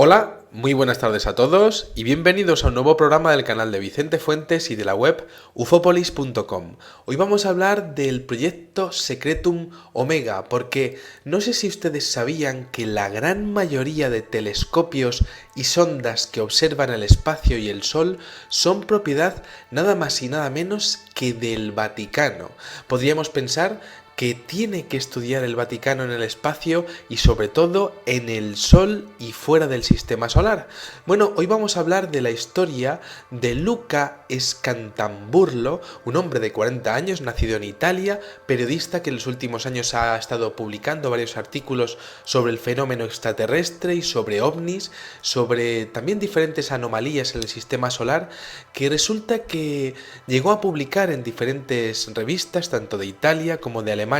Hola, muy buenas tardes a todos y bienvenidos a un nuevo programa del canal de Vicente Fuentes y de la web ufopolis.com. Hoy vamos a hablar del proyecto Secretum Omega, porque no sé si ustedes sabían que la gran mayoría de telescopios y sondas que observan el espacio y el Sol son propiedad nada más y nada menos que del Vaticano. Podríamos pensar que tiene que estudiar el Vaticano en el espacio y sobre todo en el Sol y fuera del sistema solar. Bueno, hoy vamos a hablar de la historia de Luca Scantamburlo, un hombre de 40 años, nacido en Italia, periodista que en los últimos años ha estado publicando varios artículos sobre el fenómeno extraterrestre y sobre ovnis, sobre también diferentes anomalías en el sistema solar, que resulta que llegó a publicar en diferentes revistas, tanto de Italia como de Alemania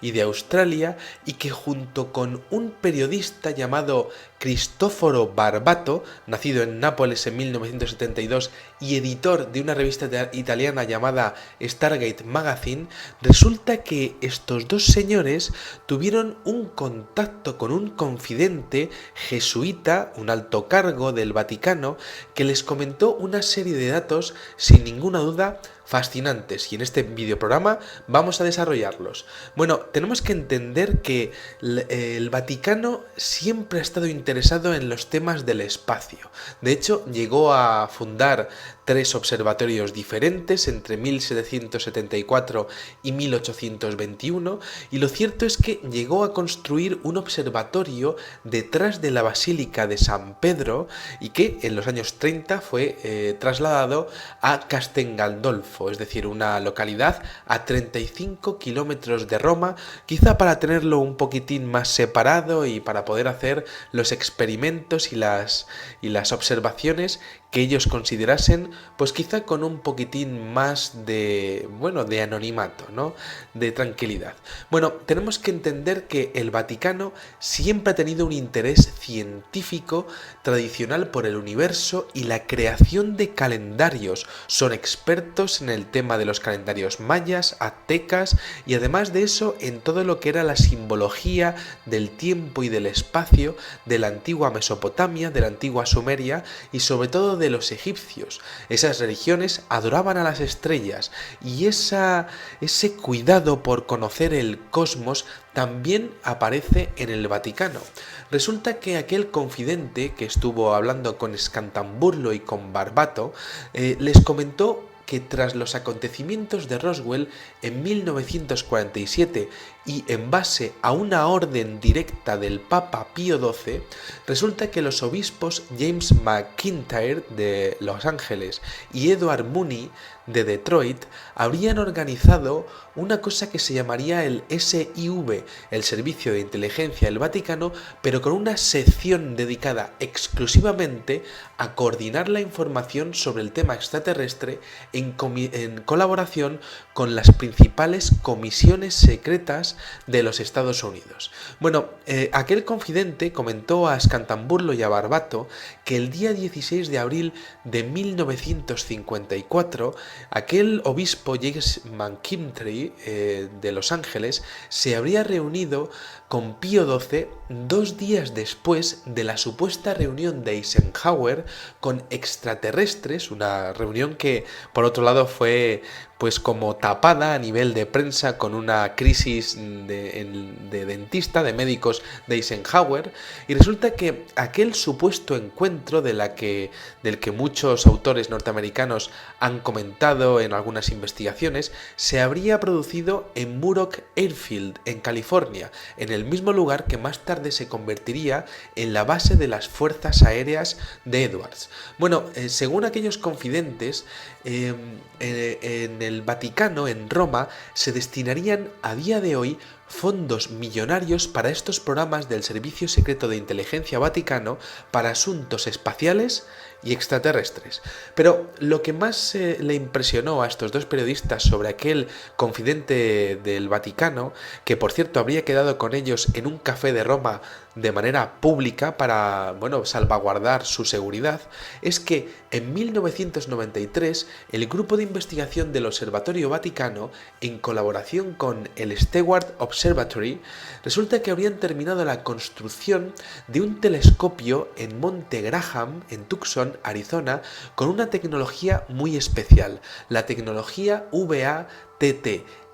y de Australia, y que junto con un periodista llamado Cristoforo Barbato, nacido en Nápoles en 1972 y editor de una revista italiana llamada Stargate Magazine, resulta que estos dos señores tuvieron un contacto con un confidente jesuita, un alto cargo del Vaticano, que les comentó una serie de datos sin ninguna duda fascinantes, y en este videoprograma vamos a desarrollarlos. Bueno, tenemos que entender que el Vaticano siempre ha estado interesado en los temas del espacio. De hecho, llegó a fundar 3 observatorios diferentes entre 1774 y 1821, y lo cierto es que llegó a construir un observatorio detrás de la Basílica de San Pedro y que en los años 30 fue trasladado a Castel Gandolfo, es decir, una localidad a 35 kilómetros de Roma, quizá para tenerlo un poquitín más separado y para poder hacer los experimentos y las observaciones que ellos considerasen, pues quizá con un poquitín más de, bueno, de anonimato, ¿no? De tranquilidad. Bueno, tenemos que entender que el Vaticano siempre ha tenido un interés científico tradicional por el universo y la creación de calendarios. Son expertos en el tema de los calendarios mayas, aztecas y además de eso en todo lo que era la simbología del tiempo y del espacio de la antigua Mesopotamia, de la antigua Sumeria y sobre todo de los egipcios. Esas religiones adoraban a las estrellas y ese cuidado por conocer el cosmos también aparece en el Vaticano. Resulta que aquel confidente que estuvo hablando con Scantamburlo y con Barbato les comentó que tras los acontecimientos de Roswell en 1947 y en base a una orden directa del Papa Pío XII, resulta que los obispos James McIntyre de Los Ángeles y Edward Mooney de Detroit habrían organizado una cosa que se llamaría el SIV, el Servicio de Inteligencia del Vaticano, pero con una sección dedicada exclusivamente a coordinar la información sobre el tema extraterrestre en colaboración con las principales comisiones secretas de los Estados Unidos. Bueno, aquel confidente comentó a Scantamburlo y a Barbato que el día 16 de abril de 1954 aquel obispo James McIntyre de Los Ángeles se habría reunido con Pío XII 2 días después de la supuesta reunión de Eisenhower con extraterrestres, una reunión que por otro lado fue pues como tapada a nivel de prensa con una crisis de dentista, de médicos de Eisenhower, y resulta que aquel supuesto encuentro del que muchos autores norteamericanos han comentado en algunas investigaciones, se habría producido en Muroc Airfield, en California, en el mismo lugar que más tarde se convertiría en la base de las fuerzas aéreas de Edwards. Bueno, según aquellos confidentes, en el Vaticano, en Roma, se destinarían a día de hoy fondos millonarios para estos programas del Servicio Secreto de Inteligencia Vaticano para asuntos espaciales y extraterrestres. Pero lo que más le impresionó a estos dos periodistas sobre aquel confidente del Vaticano, que por cierto habría quedado con ellos en un café de Roma de manera pública para, bueno, salvaguardar su seguridad, es que en 1993 el grupo de investigación del Observatorio Vaticano, en colaboración con el Stewart Observatory, resulta que habrían terminado la construcción de un telescopio en Monte Graham, en Tucson, Arizona, con una tecnología muy especial, la tecnología VATT,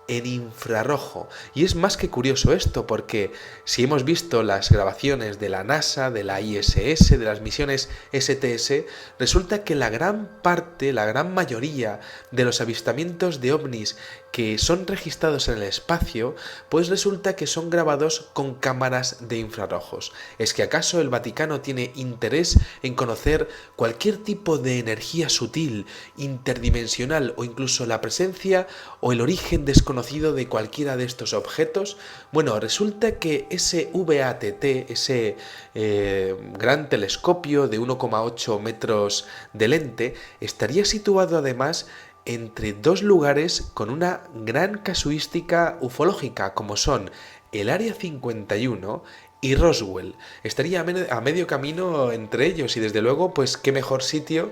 en infrarrojo. Y es más que curioso esto, porque si hemos visto las grabaciones de la NASA, de la ISS, de las misiones STS, resulta que la gran parte, la gran mayoría de los avistamientos de ovnis que son registrados en el espacio, pues resulta que son grabados con cámaras de infrarrojos. ¿Es que acaso el Vaticano tiene interés en conocer cualquier tipo de energía sutil, interdimensional o incluso la presencia o el origen desconocido de cualquiera de estos objetos? Bueno, resulta que ese VATT, ese gran telescopio de 1,8 metros de lente, estaría situado además entre dos lugares con una gran casuística ufológica, como son el Área 51 y Roswell. Estaría a medio camino entre ellos y desde luego, pues qué mejor sitio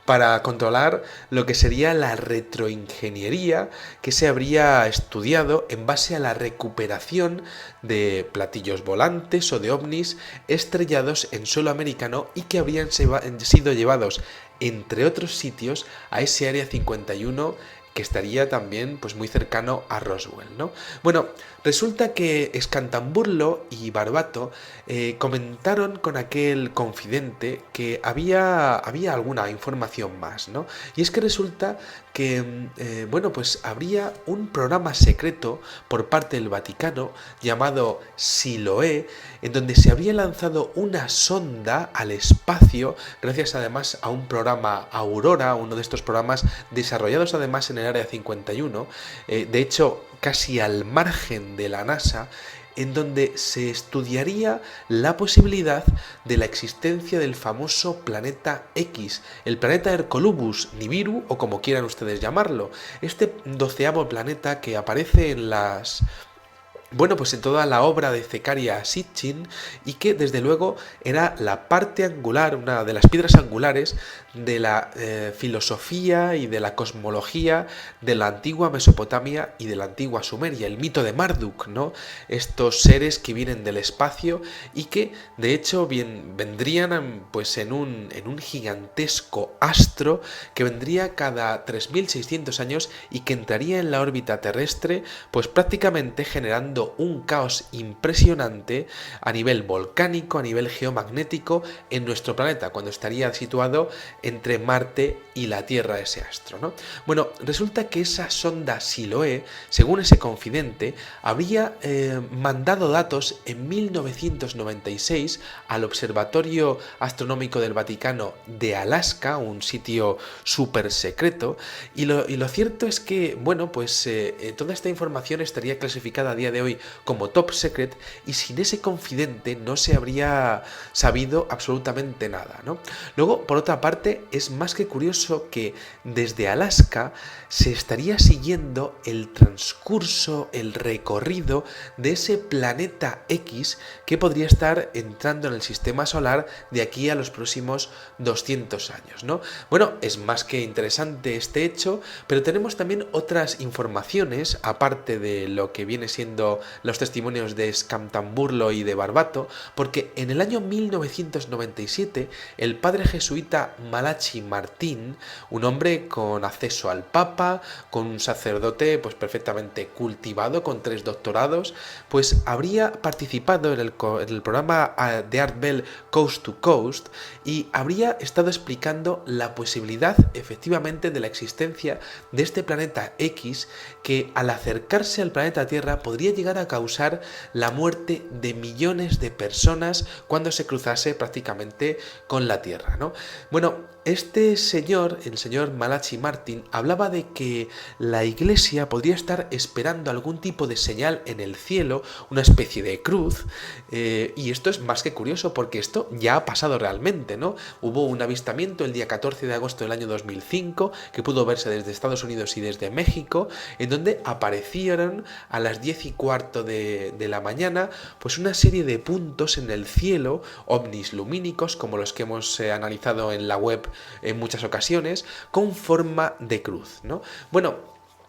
para controlar lo que sería la retroingeniería que se habría estudiado en base a la recuperación de platillos volantes o de ovnis estrellados en suelo americano y que habrían sido llevados, entre otros sitios, a ese Área 51 que estaría también pues muy cercano a Roswell, ¿no? Bueno, resulta que Scantamburlo y Barbato comentaron con aquel confidente que había alguna información más, ¿no? Y es que resulta que, bueno, pues habría un programa secreto por parte del Vaticano llamado Siloé, en donde se habría lanzado una sonda al espacio, gracias además a un programa Aurora, uno de estos programas desarrollados además en el Área 51, de hecho casi al margen de la NASA, en donde se estudiaría la posibilidad de la existencia del famoso planeta X, el planeta Hercolubus, Nibiru o como quieran ustedes llamarlo, este 12º planeta que aparece en las... Bueno, pues en toda la obra de Zecharia Sitchin, y que desde luego era la parte angular, una de las piedras angulares de la filosofía y de la cosmología de la antigua Mesopotamia y de la antigua Sumeria, el mito de Marduk, ¿no? Estos seres que vienen del espacio y que de hecho vendrían pues en un gigantesco astro que vendría cada 3600 años y que entraría en la órbita terrestre, pues prácticamente generando un caos impresionante a nivel volcánico, a nivel geomagnético en nuestro planeta, cuando estaría situado entre Marte y la Tierra ese astro, ¿no? Bueno, resulta que esa sonda Siloé, según ese confidente, habría mandado datos en 1996 al Observatorio Astronómico del Vaticano de Alaska, un sitio súper secreto, y lo cierto es que, bueno, pues toda esta información estaría clasificada a día de hoy como top secret y sin ese confidente no se habría sabido absolutamente nada, ¿no? Luego, por otra parte, es más que curioso que desde Alaska se estaría siguiendo el transcurso, el recorrido de ese planeta X que podría estar entrando en el sistema solar de aquí a los próximos 200 años, ¿no? Bueno, es más que interesante este hecho, pero tenemos también otras informaciones, aparte de lo que viene siendo los testimonios de Scantamburlo y de Barbato, porque en el año 1997 el padre jesuita Malachi Martín, un hombre con acceso al Papa, con un sacerdote pues perfectamente cultivado, con 3 doctorados, pues habría participado en el programa de Art Bell Coast to Coast y habría estado explicando la posibilidad efectivamente de la existencia de este planeta X que al acercarse al planeta Tierra podría llegar a causar la muerte de millones de personas cuando se cruzase prácticamente con la Tierra, ¿no? Bueno, Este señor, el señor Malachi Martin, hablaba de que la Iglesia podría estar esperando algún tipo de señal en el cielo, una especie de cruz, y esto es más que curioso porque esto ya ha pasado realmente, ¿no? Hubo un avistamiento el día 14 de agosto del año 2005 que pudo verse desde Estados Unidos y desde México, en donde aparecieron a las 10:15 de la mañana pues una serie de puntos en el cielo, ovnis lumínicos, como los que hemos analizado en la web en muchas ocasiones, con forma de cruz, ¿no? Bueno,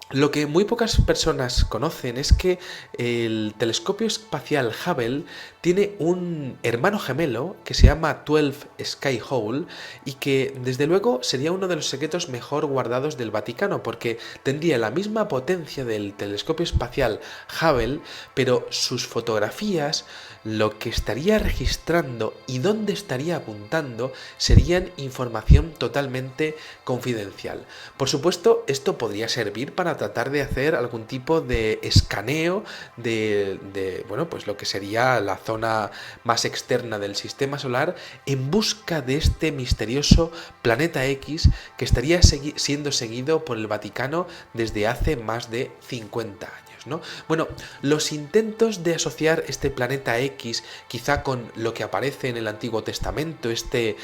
lo que muy pocas personas conocen es que el telescopio espacial Hubble tiene un hermano gemelo que se llama 12 Skyhole y que desde luego sería uno de los secretos mejor guardados del Vaticano porque tendría la misma potencia del telescopio espacial Hubble, pero sus fotografías, lo que estaría registrando y dónde estaría apuntando serían información totalmente confidencial. Por supuesto, esto podría servir para tratar de hacer algún tipo de escaneo de bueno, pues lo que sería la zona más externa del sistema solar en busca de este misterioso planeta X que estaría siendo seguido por el Vaticano desde hace más de 50 años. ¿No? Bueno, los intentos de asociar este planeta X quizá con lo que aparece en el Antiguo Testamento, este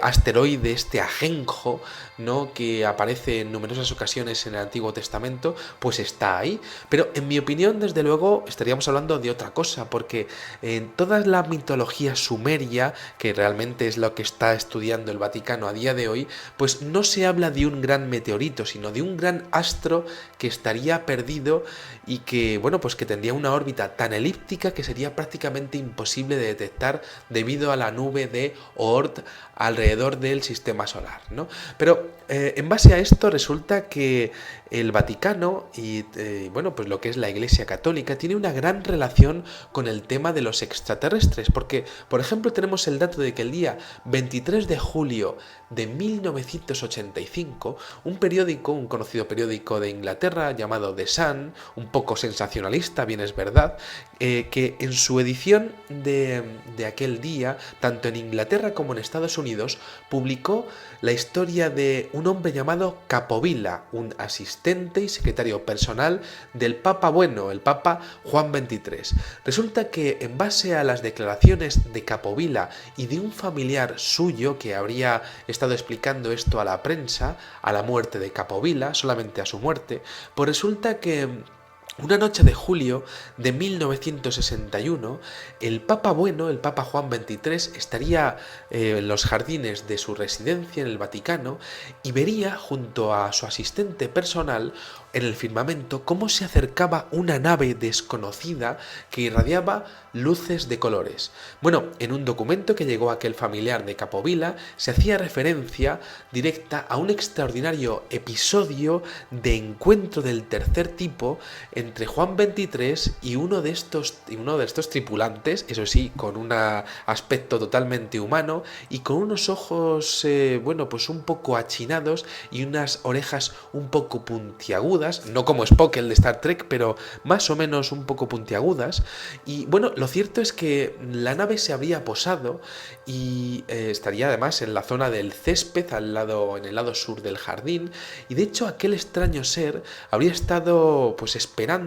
asteroide, este ajenjo, ¿no? Que aparece en numerosas ocasiones en el Antiguo Testamento, pues está ahí. Pero en mi opinión, desde luego, estaríamos hablando de otra cosa, porque en toda la mitología sumeria, que realmente es lo que está estudiando el Vaticano a día de hoy, pues no se habla de un gran meteorito, sino de un gran astro que estaría perdido y que, bueno, pues que tendría una órbita tan elíptica que sería prácticamente imposible de detectar debido a la nube de Oort alrededor del sistema solar, ¿no? Pero en base a esto resulta que el Vaticano y bueno, pues lo que es la Iglesia Católica tiene una gran relación con el tema de los extraterrestres, porque, por ejemplo, tenemos el dato de que el día 23 de julio de 1985, un periódico, un conocido periódico de Inglaterra llamado The Sun, un poco sensacionalista, bien es verdad, que en su edición de aquel día, tanto en Inglaterra como en Estados Unidos, publicó la historia de un hombre llamado Capovilla, un asistente y secretario personal del Papa Bueno, el Papa Juan XXIII. Resulta que en base a las declaraciones de Capovilla y de un familiar suyo que habría estado explicando esto a la prensa, a la muerte de Capovilla, solamente a su muerte, pues resulta que una noche de julio de 1961, el Papa Bueno, el Papa Juan XXIII, estaría en los jardines de su residencia en el Vaticano y vería junto a su asistente personal en el firmamento cómo se acercaba una nave desconocida que irradiaba luces de colores. Bueno, en un documento que llegó a aquel familiar de Capovilla se hacía referencia directa a un extraordinario episodio de encuentro del tercer tipo entre Juan XXIII y uno de estos tripulantes, eso sí, con un aspecto totalmente humano y con unos ojos, bueno, pues un poco achinados y unas orejas un poco puntiagudas, no como Spock, el de Star Trek, pero más o menos un poco puntiagudas. Y bueno, lo cierto es que la nave se habría posado y estaría además en la zona del césped, en el lado sur del jardín, y de hecho aquel extraño ser habría estado pues esperando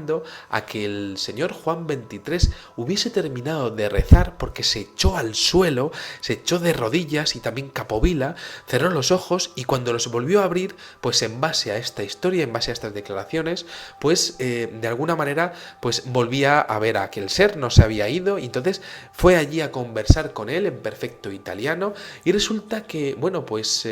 a que el señor Juan XXIII hubiese terminado de rezar porque se echó al suelo, se echó de rodillas y también Capovilla cerró los ojos y cuando los volvió a abrir, pues en base a esta historia, en base a estas declaraciones, pues de alguna manera pues volvía a ver a aquel ser, no se había ido y entonces fue allí a conversar con él en perfecto italiano y resulta que, bueno, pues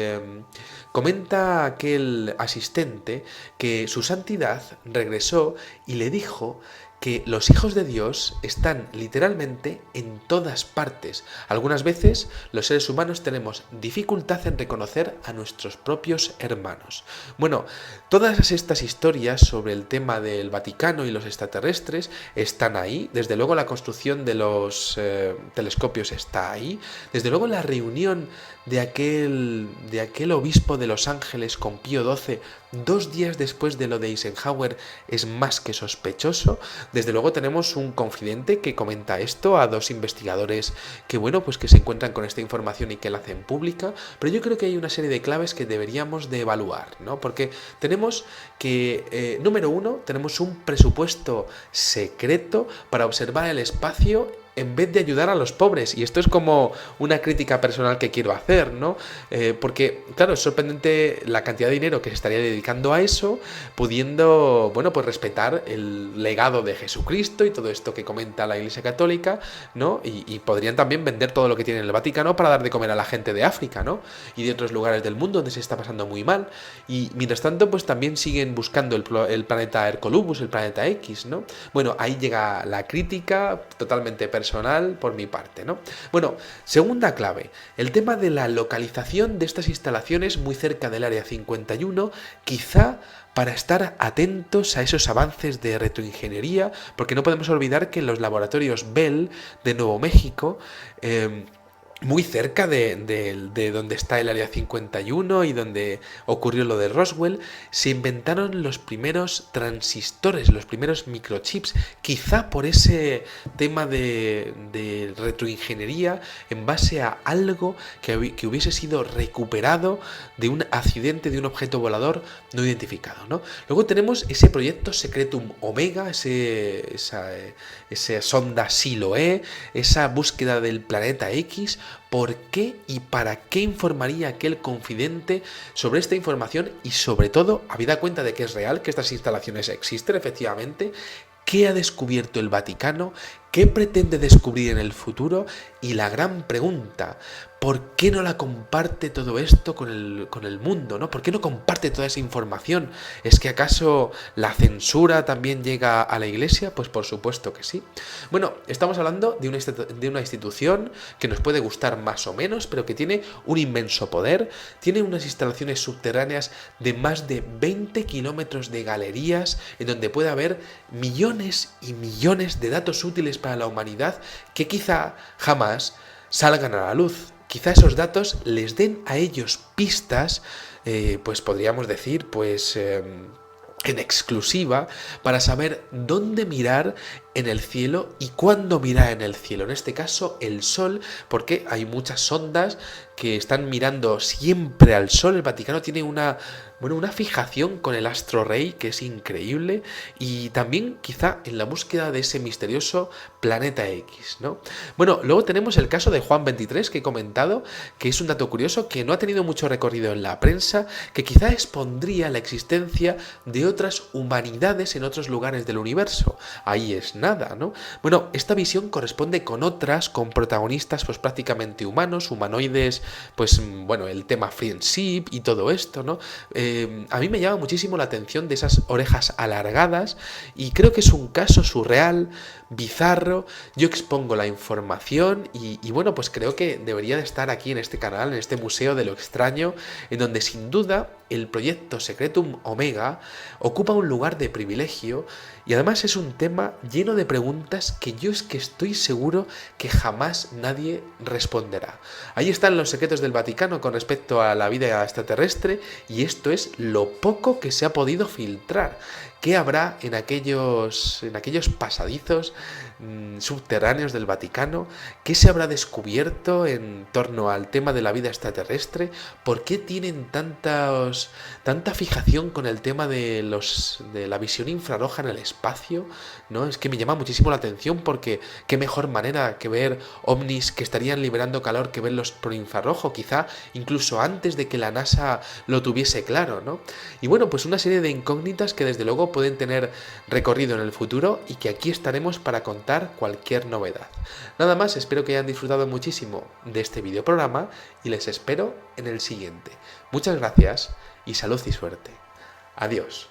comenta aquel asistente que su santidad regresó y le dijo que los hijos de Dios están literalmente en todas partes. Algunas veces los seres humanos tenemos dificultad en reconocer a nuestros propios hermanos. Bueno, todas estas historias sobre el tema del Vaticano y los extraterrestres están ahí. Desde luego la construcción de los telescopios está ahí. Desde luego la reunión de aquel obispo de Los Ángeles con Pío XII 2 días después de lo de Eisenhower es más que sospechoso. Desde luego tenemos un confidente que comenta esto a 2 investigadores que, bueno, pues que se encuentran con esta información y que la hacen pública, pero yo creo que hay una serie de claves que deberíamos de evaluar, ¿no? Porque tenemos que, número uno, tenemos un presupuesto secreto para observar el espacio en vez de ayudar a los pobres. Y esto es como una crítica personal que quiero hacer, ¿no? Porque, claro, es sorprendente la cantidad de dinero que se estaría dedicando a eso, pudiendo, bueno, pues respetar el legado de Jesucristo y todo esto que comenta la Iglesia Católica, ¿no? Y podrían también vender todo lo que tiene en el Vaticano para dar de comer a la gente de África, ¿no? Y de otros lugares del mundo donde se está pasando muy mal. Y mientras tanto, pues también siguen buscando el planeta Hercolubus, el planeta X, ¿no? Bueno, ahí llega la crítica totalmente personal por mi parte, ¿no? Bueno, segunda clave, el tema de la localización de estas instalaciones muy cerca del Área 51, quizá para estar atentos a esos avances de retroingeniería, porque no podemos olvidar que en los laboratorios Bell de Nuevo México, muy cerca de donde está el Área 51 y donde ocurrió lo de Roswell, se inventaron los primeros transistores, los primeros microchips, quizá por ese tema de retroingeniería en base a algo que hubiese sido recuperado de un accidente de un objeto volador no identificado, ¿no? Luego tenemos ese proyecto Secretum Omega, esa sonda Siloé, esa búsqueda del planeta X. ¿Por qué y para qué informaría aquel confidente sobre esta información? Y sobre todo, habida cuenta de que es real, que estas instalaciones existen efectivamente, ¿qué ha descubierto el Vaticano? ¿Qué pretende descubrir en el futuro? Y la gran pregunta, ¿por qué no la comparte todo esto con el mundo, ¿no? ¿Por qué no comparte toda esa información? ¿Es que acaso la censura también llega a la Iglesia? Pues por supuesto que sí. Bueno, estamos hablando de una institución que nos puede gustar más o menos, pero que tiene un inmenso poder, tiene unas instalaciones subterráneas de más de 20 kilómetros de galerías, en donde puede haber millones y millones de datos útiles para la humanidad que quizá jamás salgan a la luz. Quizá esos datos les den a ellos pistas, pues podríamos decir, pues en exclusiva, para saber dónde mirar en el cielo y cuándo mirar en el cielo. En este caso, el Sol, porque hay muchas sondas que están mirando siempre al Sol. El Vaticano tiene una fijación con el astro rey que es increíble, y también quizá en la búsqueda de ese misterioso planeta X, ¿no? Bueno, luego tenemos el caso de Juan 23 que he comentado, que es un dato curioso que no ha tenido mucho recorrido en la prensa, que quizá expondría la existencia de otras humanidades en otros lugares del universo. Ahí es nada, ¿no? Bueno, esta visión corresponde con otras, con protagonistas pues prácticamente humanos, humanoides, pues bueno, el tema friendship y todo esto, ¿no? A mí me llama muchísimo la atención de esas orejas alargadas, y creo que es un caso surreal, bizarro. Yo expongo la información y bueno, pues creo que debería de estar aquí en este canal, en este museo de lo extraño, en donde sin duda el proyecto Secretum Omega ocupa un lugar de privilegio, y además es un tema lleno de preguntas que yo es que estoy seguro que jamás nadie responderá. Ahí están los secretos del Vaticano con respecto a la vida extraterrestre, y esto es lo poco que se ha podido filtrar. ¿Qué habrá en aquellos pasadizos subterráneos del Vaticano? ¿Qué se habrá descubierto en torno al tema de la vida extraterrestre? ¿Por qué tienen tanta fijación con el tema de la visión infrarroja en el espacio? ¿No? Es que me llama muchísimo la atención, porque qué mejor manera que ver ovnis que estarían liberando calor que verlos por infrarrojo, quizá incluso antes de que la NASA lo tuviese claro, ¿no? Y bueno, pues una serie de incógnitas que desde luego pueden tener recorrido en el futuro, y que aquí estaremos para contar cualquier novedad. Nada más, espero que hayan disfrutado muchísimo de este videoprograma y les espero en el siguiente. Muchas gracias y salud y suerte. Adiós.